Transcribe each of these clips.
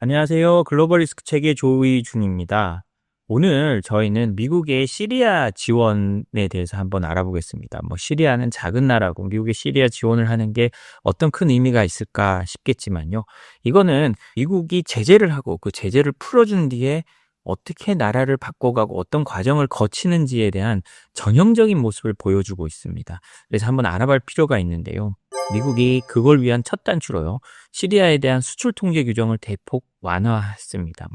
안녕하세요. 글로벌 리스크 체계 조의준입니다. 오늘 저희는 미국의 시리아 지원에 대해서 한번 알아보겠습니다. 시리아는 작은 나라고 미국의 시리아 지원을 하는 게 어떤 큰 의미가 있을까 싶겠지만요. 이거는 미국이 제재를 하고 그 제재를 풀어준 뒤에 어떻게 나라를 바꿔가고 어떤 과정을 거치는지에 대한 전형적인 모습을 보여주고 있습니다. 그래서 한번 알아볼 필요가 있는데요. 미국이 그걸 위한 첫 단추로요. 시리아에 대한 수출 통제 규정을 대폭 완화했습니다.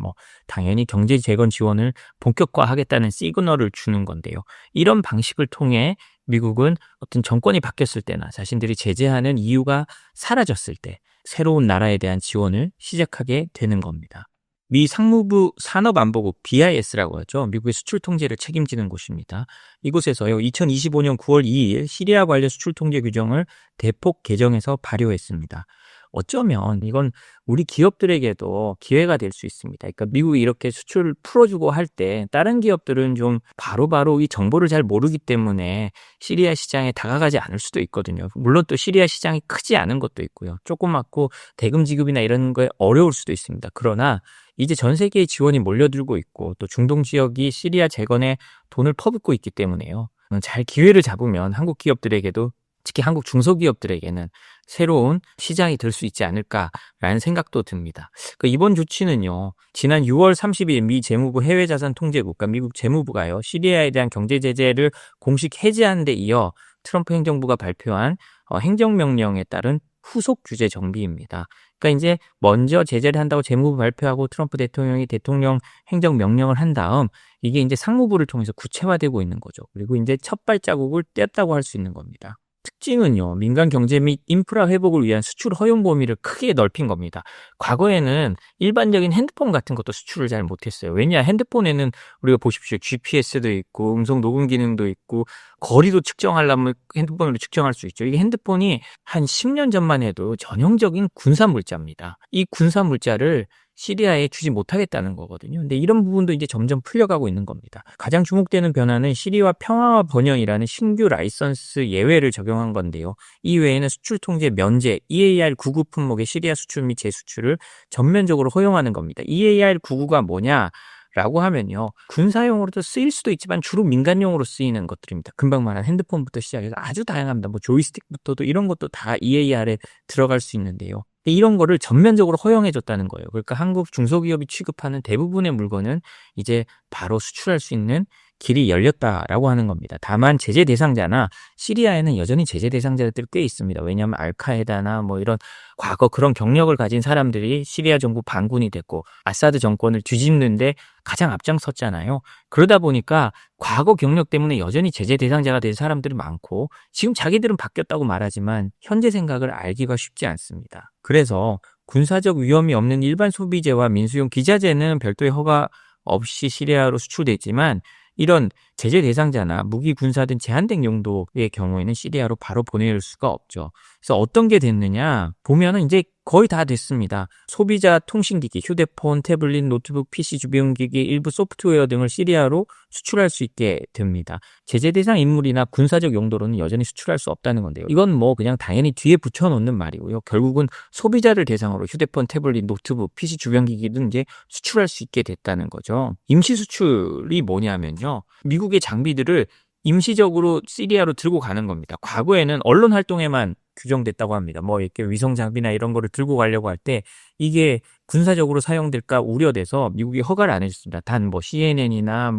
당연히 경제 재건 지원을 본격화하겠다는 시그널을 주는 건데요. 이런 방식을 통해 미국은 어떤 정권이 바뀌었을 때나 자신들이 제재하는 이유가 사라졌을 때 새로운 나라에 대한 지원을 시작하게 되는 겁니다. 미 상무부 산업안보국 BIS라고 하죠. 미국의 수출 통제를 책임지는 곳입니다. 이곳에서요, 2025년 9월 2일 시리아 관련 수출 통제 규정을 대폭 개정해서 발효했습니다. 어쩌면 이건 우리 기업들에게도 기회가 될 수 있습니다. 그러니까 미국이 이렇게 수출을 풀어주고 할 때 다른 기업들은 좀 바로바로 이 정보를 잘 모르기 때문에 시리아 시장에 다가가지 않을 수도 있거든요. 물론 또 시리아 시장이 크지 않은 것도 있고요. 조그맣고 대금 지급이나 이런 거에 어려울 수도 있습니다. 그러나 이제 전 세계의 지원이 몰려들고 있고 또 중동 지역이 시리아 재건에 돈을 퍼붓고 있기 때문에요. 잘 기회를 잡으면 한국 기업들에게도 특히 한국 중소기업들에게는 새로운 시장이 될 수 있지 않을까라는 생각도 듭니다. 이번 조치는요, 지난 6월 30일 미 재무부 해외자산 통제국, 미국 재무부가요, 시리아에 대한 경제 제재를 공식 해제한 데 이어 트럼프 행정부가 발표한 행정명령에 따른 후속 규제 정비입니다. 이제 먼저 제재를 한다고 재무부 발표하고 트럼프 대통령이 대통령 행정명령을 한 다음 이게 이제 상무부를 통해서 구체화되고 있는 거죠. 그리고 이제 첫 발자국을 뗐다고 할 수 있는 겁니다. 특징은요, 민간 경제 및 인프라 회복을 위한 수출 허용 범위를 크게 넓힌 겁니다. 과거에는 일반적인 핸드폰 같은 것도 수출을 잘 못했어요. 왜냐, 핸드폰에는 우리가 보십시오. GPS도 있고, 음성 녹음 기능도 있고, 거리도 측정하려면 핸드폰으로 측정할 수 있죠. 이게 핸드폰이 한 10년 전만 해도 전형적인 군사 물자입니다. 이 군사 물자를 시리아에 주지 못하겠다는 거거든요. 근데 이런 부분도 이제 점점 풀려가고 있는 겁니다. 가장 주목되는 변화는 시리아 평화와 번영이라는 신규 라이선스 예외를 적용한 건데요. 이 외에는 수출 통제 면제, EAR99 품목의 시리아 수출 및 재수출을 전면적으로 허용하는 겁니다. EAR99가 뭐냐? 라고 하면요, 군사용으로도 쓰일 수도 있지만 주로 민간용으로 쓰이는 것들입니다. 금방 말한 핸드폰부터 시작해서 아주 다양합니다. 조이스틱부터도 이런 것도 다 EAR에 들어갈 수 있는데요. 이런 거를 전면적으로 허용해줬다는 거예요. 그러니까 한국 중소기업이 취급하는 대부분의 물건은 이제 바로 수출할 수 있는 길이 열렸다라고 하는 겁니다. 다만 제재 대상자나 시리아에는 여전히 제재 대상자들이 꽤 있습니다. 왜냐하면 알카에다나 이런 과거 그런 경력을 가진 사람들이 시리아 정부 반군이 됐고 아사드 정권을 뒤집는데 가장 앞장섰잖아요. 그러다 보니까 과거 경력 때문에 여전히 제재 대상자가 된 사람들이 많고 지금 자기들은 바뀌었다고 말하지만 현재 생각을 알기가 쉽지 않습니다. 그래서 군사적 위험이 없는 일반 소비재와 민수용 기자재는 별도의 허가 없이 시리아로 수출됐지만 이런 제재 대상자나 무기 군사든 제한된 용도의 경우에는 시리아로 바로 보낼 수가 없죠. 그래서 어떤 게 됐느냐 보면은 이제 거의 다 됐습니다. 소비자 통신기기, 휴대폰, 태블릿, 노트북, PC 주변기기, 일부 소프트웨어 등을 시리아로 수출할 수 있게 됩니다. 제재 대상 인물이나 군사적 용도로는 여전히 수출할 수 없다는 건데요. 이건 그냥 당연히 뒤에 붙여놓는 말이고요. 결국은 소비자를 대상으로 휴대폰, 태블릿, 노트북, PC 주변기기든 이제 수출할 수 있게 됐다는 거죠. 임시 수출이 뭐냐면요, 미국의 장비들을 임시적으로 시리아로 들고 가는 겁니다. 과거에는 언론 활동에만 규정됐다고 합니다. 이렇게 위성 장비나 이런 거를 들고 가려고 할 때 이게 군사적으로 사용될까 우려돼서 미국이 허가를 안 해줬습니다. 단 CNN이나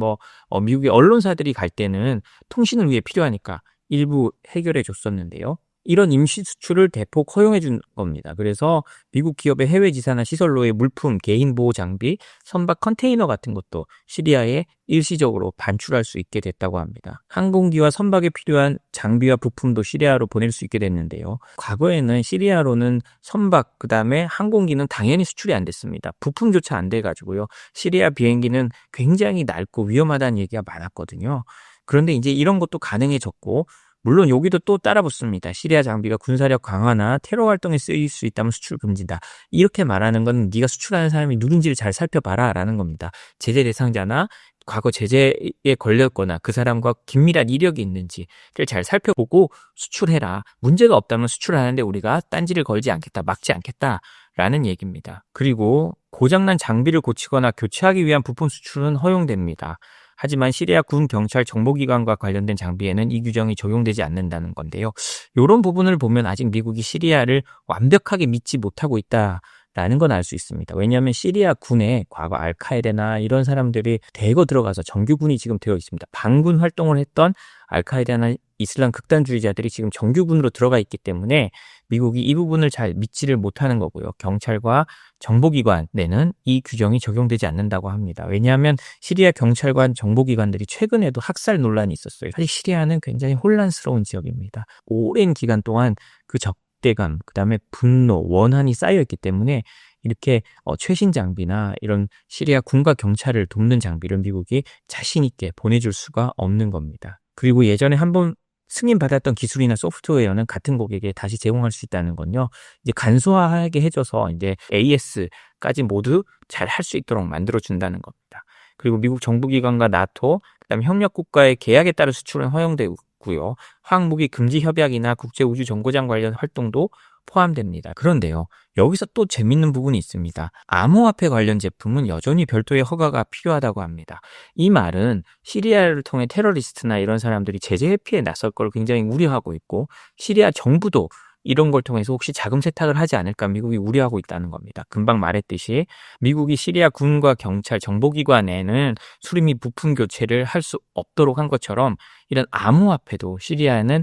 미국의 언론사들이 갈 때는 통신을 위해 필요하니까 일부 해결해 줬었는데요. 이런 임시 수출을 대폭 허용해 준 겁니다. 그래서 미국 기업의 해외 지사나 시설로의 물품, 개인 보호 장비, 선박 컨테이너 같은 것도 시리아에 일시적으로 반출할 수 있게 됐다고 합니다. 항공기와 선박에 필요한 장비와 부품도 시리아로 보낼 수 있게 됐는데요. 과거에는 시리아로는 선박, 그다음에 항공기는 당연히 수출이 안 됐습니다. 부품조차 안 돼가지고요. 시리아 비행기는 굉장히 낡고 위험하다는 얘기가 많았거든요. 그런데 이제 이런 것도 가능해졌고, 물론 여기도 또 따라붙습니다. 시리아 장비가 군사력 강화나 테러 활동에 쓰일 수 있다면 수출 금지다. 이렇게 말하는 건 네가 수출하는 사람이 누군지를 잘 살펴봐라 라는 겁니다. 제재 대상자나 과거 제재에 걸렸거나 그 사람과 긴밀한 이력이 있는지를 잘 살펴보고 수출해라. 문제가 없다면 수출하는데 우리가 딴지를 걸지 않겠다, 막지 않겠다 라는 얘기입니다. 그리고 고장난 장비를 고치거나 교체하기 위한 부품 수출은 허용됩니다. 하지만 시리아 군 경찰 정보기관과 관련된 장비에는 이 규정이 적용되지 않는다는 건데요. 이런 부분을 보면 아직 미국이 시리아를 완벽하게 믿지 못하고 있다라는 건 알 수 있습니다. 왜냐하면 시리아 군에 과거 알카에다나 이런 사람들이 대거 들어가서 정규군이 지금 되어 있습니다. 반군 활동을 했던 알카에다나 이슬람 극단주의자들이 지금 정규군으로 들어가 있기 때문에 미국이 이 부분을 잘 믿지를 못하는 거고요. 경찰과 정보기관에는 이 규정이 적용되지 않는다고 합니다. 왜냐하면 시리아 경찰관 정보기관들이 최근에도 학살 논란이 있었어요. 사실 시리아는 굉장히 혼란스러운 지역입니다. 오랜 기간 동안 그 적대감, 그다음에 분노, 원한이 쌓여있기 때문에 이렇게 최신 장비나 이런 시리아 군과 경찰을 돕는 장비를 미국이 자신 있게 보내줄 수가 없는 겁니다. 그리고 예전에 한번 승인받았던 기술이나 소프트웨어는 같은 고객에게 다시 제공할 수 있다는 건요. 이제 간소화하게 해줘서 이제 AS까지 모두 잘 할 수 있도록 만들어준다는 겁니다. 그리고 미국 정부기관과 나토, 그다음에 협력국가의 계약에 따른 수출은 허용되고요. 화학무기 금지 협약이나 국제우주정거장 관련 활동도 포함됩니다. 그런데요, 여기서 또 재밌는 부분이 있습니다. 암호화폐 관련 제품은 여전히 별도의 허가가 필요하다고 합니다. 이 말은 시리아를 통해 테러리스트나 이런 사람들이 제재 회피에 나설 걸 굉장히 우려하고 있고, 시리아 정부도 이런 걸 통해서 혹시 자금 세탁을 하지 않을까 미국이 우려하고 있다는 겁니다. 금방 말했듯이 미국이 시리아 군과 경찰 정보기관에는 수리 및 부품 교체를 할 수 없도록 한 것처럼 이런 암호화폐도 시리아에는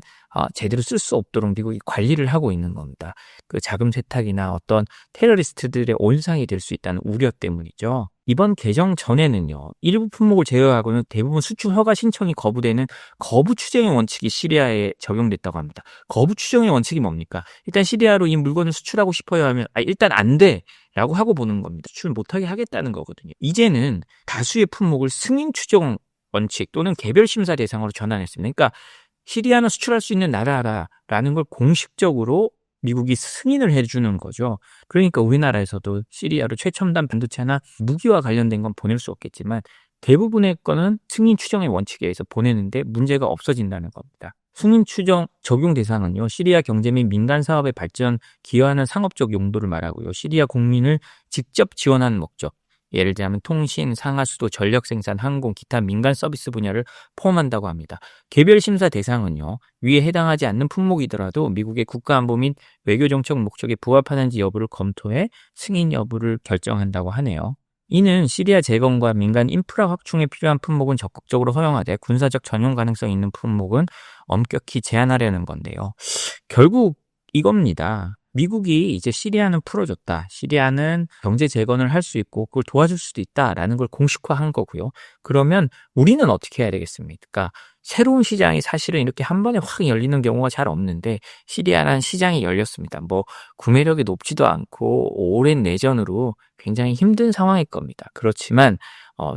제대로 쓸 수 없도록 미국이 관리를 하고 있는 겁니다. 그 자금 세탁이나 어떤 테러리스트들의 온상이 될 수 있다는 우려 때문이죠. 이번 개정 전에는요, 일부 품목을 제외하고는 대부분 수출 허가 신청이 거부되는 거부 추정의 원칙이 시리아에 적용됐다고 합니다. 거부 추정의 원칙이 뭡니까? 일단 시리아로 이 물건을 수출하고 싶어요 하면 일단 안 돼 라고 하고 보는 겁니다. 수출 못하게 하겠다는 거거든요. 이제는 다수의 품목을 승인 추정 원칙 또는 개별 심사 대상으로 전환했습니다. 그러니까 시리아는 수출할 수 있는 나라라는 걸 공식적으로 미국이 승인을 해주는 거죠. 그러니까 우리나라에서도 시리아로 최첨단 반도체나 무기와 관련된 건 보낼 수 없겠지만 대부분의 거는 승인 추정의 원칙에 의해서 보내는데 문제가 없어진다는 겁니다. 승인 추정 적용 대상은요, 시리아 경제 및 민간 사업의 발전 기여하는 상업적 용도를 말하고요. 시리아 국민을 직접 지원하는 목적, 예를 들면 통신, 상하수도, 전력 생산, 항공, 기타 민간 서비스 분야를 포함한다고 합니다. 개별 심사 대상은요, 위에 해당하지 않는 품목이더라도 미국의 국가안보 및 외교정책 목적에 부합하는지 여부를 검토해 승인 여부를 결정한다고 하네요. 이는 시리아 재건과 민간 인프라 확충에 필요한 품목은 적극적으로 허용하되 군사적 전용 가능성이 있는 품목은 엄격히 제한하려는 건데요. 결국 이겁니다. 미국이 이제 시리아는 풀어줬다. 시리아는 경제 재건을 할 수 있고 그걸 도와줄 수도 있다라는 걸 공식화한 거고요. 그러면 우리는 어떻게 해야 되겠습니까? 새로운 시장이 사실은 이렇게 한 번에 확 열리는 경우가 잘 없는데 시리아라는 시장이 열렸습니다. 뭐 구매력이 높지도 않고 오랜 내전으로 굉장히 힘든 상황일 겁니다. 그렇지만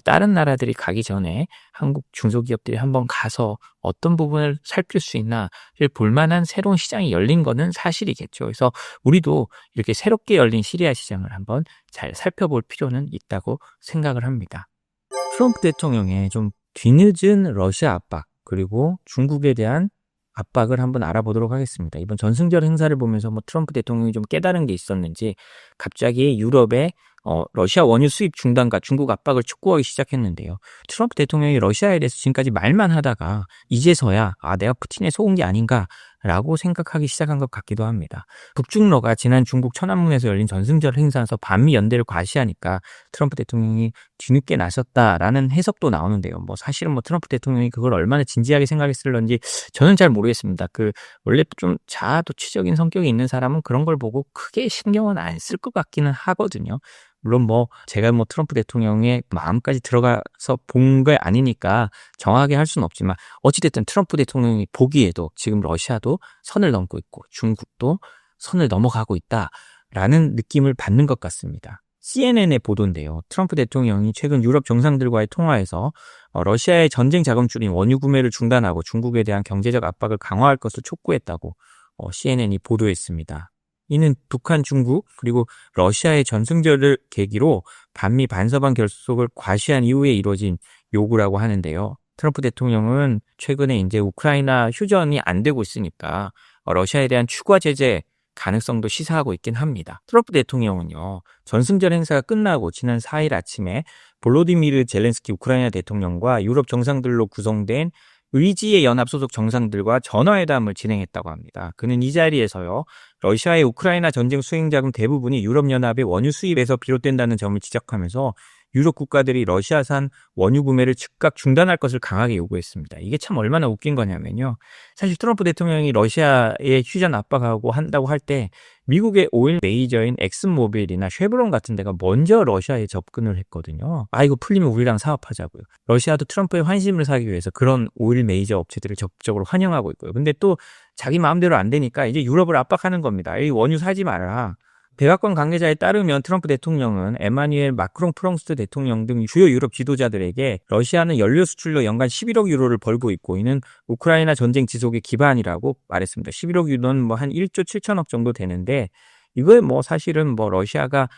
다른 나라들이 가기 전에 한국 중소기업들이 한번 가서 어떤 부분을 살필 수 있나를 볼만한 새로운 시장이 열린 거는 사실이겠죠. 그래서 우리도 이렇게 새롭게 열린 시리아 시장을 한번 잘 살펴볼 필요는 있다고 생각을 합니다. 트럼프 대통령의 좀 뒤늦은 러시아 압박, 그리고 중국에 대한 압박을 한번 알아보도록 하겠습니다. 이번 전승절 행사를 보면서 트럼프 대통령이 좀 깨달은 게 있었는지 갑자기 유럽에 러시아 원유 수입 중단과 중국 압박을 촉구하기 시작했는데요. 트럼프 대통령이 러시아에 대해서 지금까지 말만 하다가 이제서야 내가 푸틴에 속은 게 아닌가라고 생각하기 시작한 것 같기도 합니다. 북중러가 지난 중국 천안문에서 열린 전승절 행사에서 반미 연대를 과시하니까 트럼프 대통령이 뒤늦게 나섰다라는 해석도 나오는데요. 사실은 트럼프 대통령이 그걸 얼마나 진지하게 생각했을런지 저는 잘 모르겠습니다. 원래 좀 자아도취적인 성격이 있는 사람은 그런 걸 보고 크게 신경은 안 쓸 것 같기는 하거든요. 물론 제가 트럼프 대통령의 마음까지 들어가서 본 게 아니니까 정확하게 할 수는 없지만 어찌됐든 트럼프 대통령이 보기에도 지금 러시아도 선을 넘고 있고 중국도 선을 넘어가고 있다라는 느낌을 받는 것 같습니다. CNN의 보도인데요. 트럼프 대통령이 최근 유럽 정상들과의 통화에서 러시아의 전쟁 자금줄인 원유 구매를 중단하고 중국에 대한 경제적 압박을 강화할 것을 촉구했다고 CNN이 보도했습니다. 이는 북한, 중국, 그리고 러시아의 전승절을 계기로 반미 반서방 결속을 과시한 이후에 이루어진 요구라고 하는데요. 트럼프 대통령은 최근에 이제 우크라이나 휴전이 안 되고 있으니까 러시아에 대한 추가 제재 가능성도 시사하고 있긴 합니다. 트럼프 대통령은요, 전승절 행사가 끝나고 지난 4일 아침에 볼로디미르 젤렌스키 우크라이나 대통령과 유럽 정상들로 구성된 의지의 연합 소속 정상들과 전화회담을 진행했다고 합니다. 그는 이 자리에서요, 러시아의 우크라이나 전쟁 수행자금 대부분이 유럽연합의 원유 수입에서 비롯된다는 점을 지적하면서 유럽 국가들이 러시아산 원유 구매를 즉각 중단할 것을 강하게 요구했습니다. 이게 참 얼마나 웃긴 거냐면요. 사실 트럼프 대통령이 러시아에 휴전 압박하고 한다고 할 때 미국의 오일 메이저인 엑슨모빌이나 쉐브론 같은 데가 먼저 러시아에 접근을 했거든요. 이거 풀리면 우리랑 사업하자고요. 러시아도 트럼프의 환심을 사기 위해서 그런 오일 메이저 업체들을 적극적으로 환영하고 있고요. 근데 또 자기 마음대로 안 되니까 이제 유럽을 압박하는 겁니다. 이 원유 사지 마라. 백악관 관계자에 따르면 트럼프 대통령은 에마뉘엘 마크롱 프랑스 대통령 등 주요 유럽 지도자들에게 러시아는 연료 수출로 연간 11억 유로를 벌고 있고 이는 우크라이나 전쟁 지속의 기반이라고 말했습니다. 11억 유로는 뭐 한 1조 7천억 정도 되는데 이거에 뭐 사실은 뭐 러시아가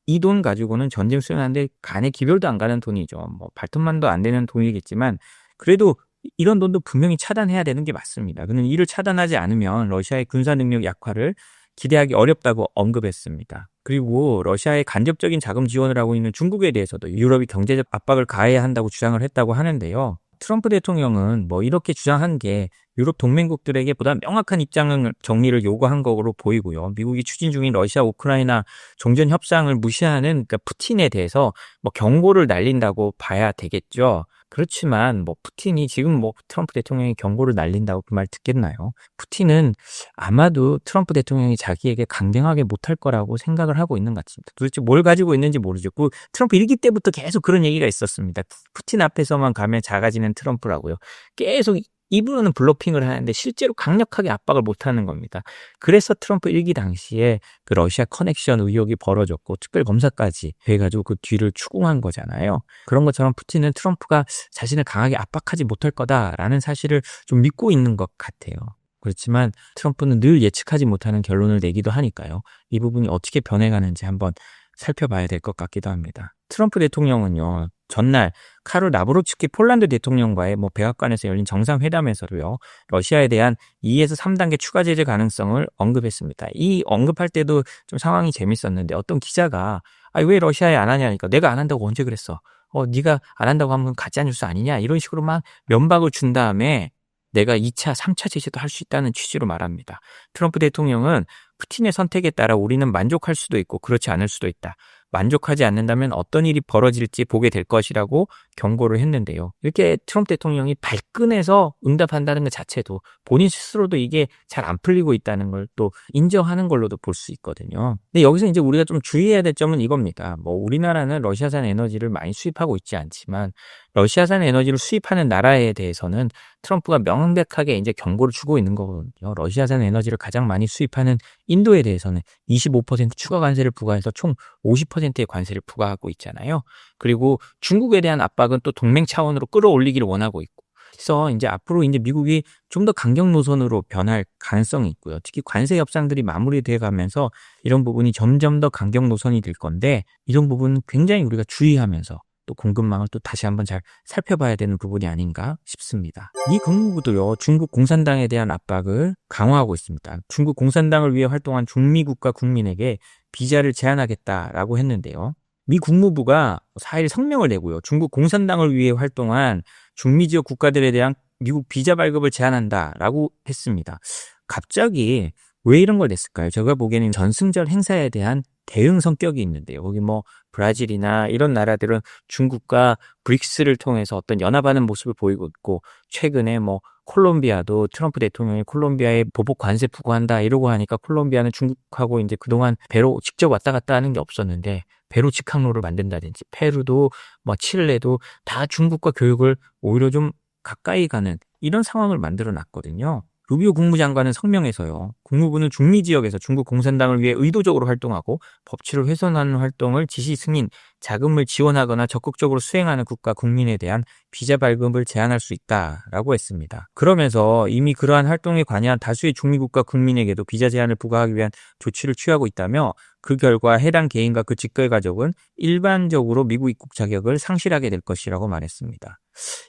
이 돈 가지고는 전쟁 수행하는데 간에 기별도 안 가는 돈이죠. 뭐 발톱만도 안 되는 돈이겠지만 그래도 이런 돈도 분명히 차단해야 되는 게 맞습니다. 그는 이를 차단하지 않으면 러시아의 군사 능력 약화를 기대하기 어렵다고 언급했습니다. 그리고 러시아의 간접적인 자금 지원을 하고 있는 중국에 대해서도 유럽이 경제적 압박을 가해야 한다고 주장을 했다고 하는데요. 트럼프 대통령은 뭐 이렇게 주장한 게 유럽 동맹국들에게 보다 명확한 입장 정리를 요구한 거로 보이고요. 미국이 추진 중인 러시아 우크라이나 종전 협상을 무시하는 그러니까 푸틴에 대해서 뭐 경고를 날린다고 봐야 되겠죠. 그렇지만 뭐 푸틴이 지금 뭐 트럼프 대통령이 경고를 날린다고 그 말 듣겠나요? 푸틴은 아마도 트럼프 대통령이 자기에게 강경하게 못할 거라고 생각을 하고 있는 것 같습니다. 도대체 뭘 가지고 있는지 모르죠. 그 트럼프 1기 때부터 계속 그런 얘기가 있었습니다. 푸틴 앞에서만 가면 작아지는 트럼프라고요. 계속 입으로는 블로핑을 하는데 실제로 강력하게 압박을 못하는 겁니다. 그래서 트럼프 1기 당시에 그 러시아 커넥션 의혹이 벌어졌고 특별검사까지 해가지고 그 뒤를 추궁한 거잖아요. 그런 것처럼 푸틴은 트럼프가 자신을 강하게 압박하지 못할 거다라는 사실을 좀 믿고 있는 것 같아요. 그렇지만 트럼프는 늘 예측하지 못하는 결론을 내기도 하니까요. 이 부분이 어떻게 변해가는지 한번 살펴봐야 될 것 같기도 합니다. 트럼프 대통령은요, 전날 카롤 나브로츠키 폴란드 대통령과의 뭐 백악관에서 열린 정상회담에서도요, 러시아에 대한 2에서 3단계 추가 제재 가능성을 언급했습니다. 이 언급할 때도 좀 상황이 재밌었는데 어떤 기자가 왜 러시아에 안 하냐니까 내가 안 한다고 언제 그랬어? 네가 안 한다고 하면 가짜뉴스 아니냐? 이런 식으로 막 면박을 준 다음에 내가 2차, 3차 제재도 할 수 있다는 취지로 말합니다. 트럼프 대통령은 푸틴의 선택에 따라 우리는 만족할 수도 있고 그렇지 않을 수도 있다. 만족하지 않는다면 어떤 일이 벌어질지 보게 될 것이라고 경고를 했는데요. 이렇게 트럼프 대통령이 발끈해서 응답한다는 것 자체도 본인 스스로도 이게 잘 안 풀리고 있다는 걸 또 인정하는 걸로도 볼 수 있거든요. 근데 여기서 이제 우리가 좀 주의해야 될 점은 이겁니다. 뭐 우리나라는 러시아산 에너지를 많이 수입하고 있지 않지만 러시아산 에너지를 수입하는 나라에 대해서는 트럼프가 명백하게 이제 경고를 주고 있는 거거든요. 러시아산 에너지를 가장 많이 수입하는 인도에 대해서는 25% 추가 관세를 부과해서 총 50%의 관세를 부과하고 있잖아요. 그리고 중국에 대한 압박은 또 동맹 차원으로 끌어올리기를 원하고 있고. 그래서 이제 앞으로 이제 미국이 좀 더 강경 노선으로 변할 가능성이 있고요. 특히 관세 협상들이 마무리돼 가면서 이런 부분이 점점 더 강경 노선이 될 건데 이런 부분은 굉장히 우리가 주의하면서 또 공급망을 또 다시 한번 잘 살펴봐야 되는 부분이 아닌가 싶습니다. 미 국무부도요, 중국 공산당에 대한 압박을 강화하고 있습니다. 중국 공산당을 위해 활동한 중미 국가 국민에게 비자를 제한하겠다라고 했는데요. 미 국무부가 4일 성명을 내고요. 중국 공산당을 위해 활동한 중미 지역 국가들에 대한 미국 비자 발급을 제한한다라고 했습니다. 갑자기 왜 이런 걸 냈을까요? 제가 보기에는 전승절 행사에 대한 대응 성격이 있는데요. 거기 뭐 브라질이나 이런 나라들은 중국과 브릭스를 통해서 어떤 연합하는 모습을 보이고 있고 최근에 뭐 콜롬비아도 트럼프 대통령이 콜롬비아에 보복 관세 부과한다 이러고 하니까 콜롬비아는 중국하고 이제 그동안 배로 직접 왔다 갔다 하는 게 없었는데 배로 직항로를 만든다든지 페루도 뭐 칠레도 다 중국과 교육을 오히려 좀 가까이 가는 이런 상황을 만들어 놨거든요. 루비오 국무장관은 성명에서요. 국무부는 중미 지역에서 중국 공산당을 위해 의도적으로 활동하고 법치를 훼손하는 활동을 지시 승인, 자금을 지원하거나 적극적으로 수행하는 국가 국민에 대한 비자 발급을 제한할 수 있다라고 했습니다. 그러면서 이미 그러한 활동에 관여한 다수의 중미 국가 국민에게도 비자 제한을 부과하기 위한 조치를 취하고 있다며 그 결과 해당 개인과 그 직계 가족은 일반적으로 미국 입국 자격을 상실하게 될 것이라고 말했습니다.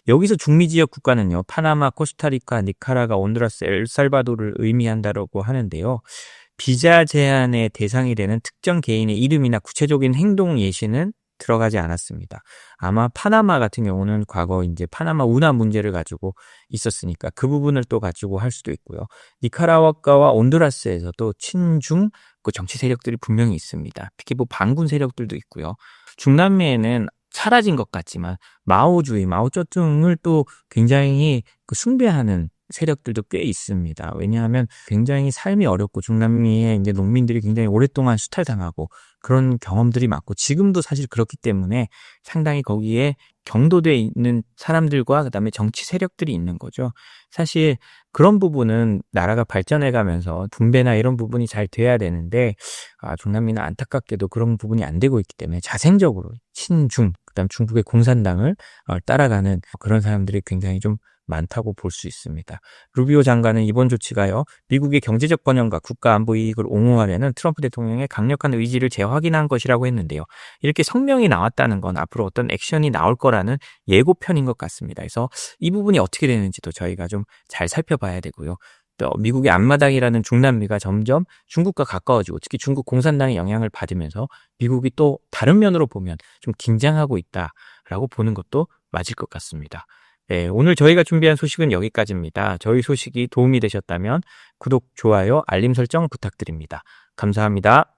여기서 중미 지역 국가는요, 파나마, 코스타리카, 니카라가, 온두라스, 엘살바도르를 의미한다고 하는데요. 비자 제한의 대상이 되는 특정 개인의 이름이나 구체적인 행동 예시는 들어가지 않았습니다. 아마 파나마 같은 경우는 과거 이제 파나마 운하 문제를 가지고 있었으니까 그 부분을 또 가지고 할 수도 있고요. 니카라과와 온두라스에서도 친중 그 정치 세력들이 분명히 있습니다. 특히 뭐 반군 세력들도 있고요. 중남미에는 사라진 것 같지만 마오주의, 마오쩌둥을 또 굉장히 그 숭배하는 세력들도 꽤 있습니다. 왜냐하면 굉장히 삶이 어렵고 중남미의 이제 농민들이 굉장히 오랫동안 수탈당하고 그런 경험들이 많고 지금도 사실 그렇기 때문에 상당히 거기에 경도돼 있는 사람들과 그다음에 정치 세력들이 있는 거죠. 사실 그런 부분은 나라가 발전해 가면서 분배나 이런 부분이 잘 돼야 되는데 중남미는 안타깝게도 그런 부분이 안 되고 있기 때문에 자생적으로 친중 그다음 중국의 공산당을 따라가는 그런 사람들이 굉장히 좀 많다고 볼 수 있습니다. 루비오 장관은 이번 조치가요, 미국의 경제적 번영과 국가 안보 이익을 옹호하려는 트럼프 대통령의 강력한 의지를 재확인한 것이라고 했는데요. 이렇게 성명이 나왔다는 건 앞으로 어떤 액션이 나올 거라는 예고편인 것 같습니다. 그래서 이 부분이 어떻게 되는지도 저희가 좀 잘 살펴봐야 되고요. 또 미국의 앞마당이라는 중남미가 점점 중국과 가까워지고 특히 중국 공산당의 영향을 받으면서 미국이 또 다른 면으로 보면 좀 긴장하고 있다라고 보는 것도 맞을 것 같습니다. 네, 오늘 저희가 준비한 소식은 여기까지입니다. 저희 소식이 도움이 되셨다면 구독, 좋아요, 알림 설정 부탁드립니다. 감사합니다.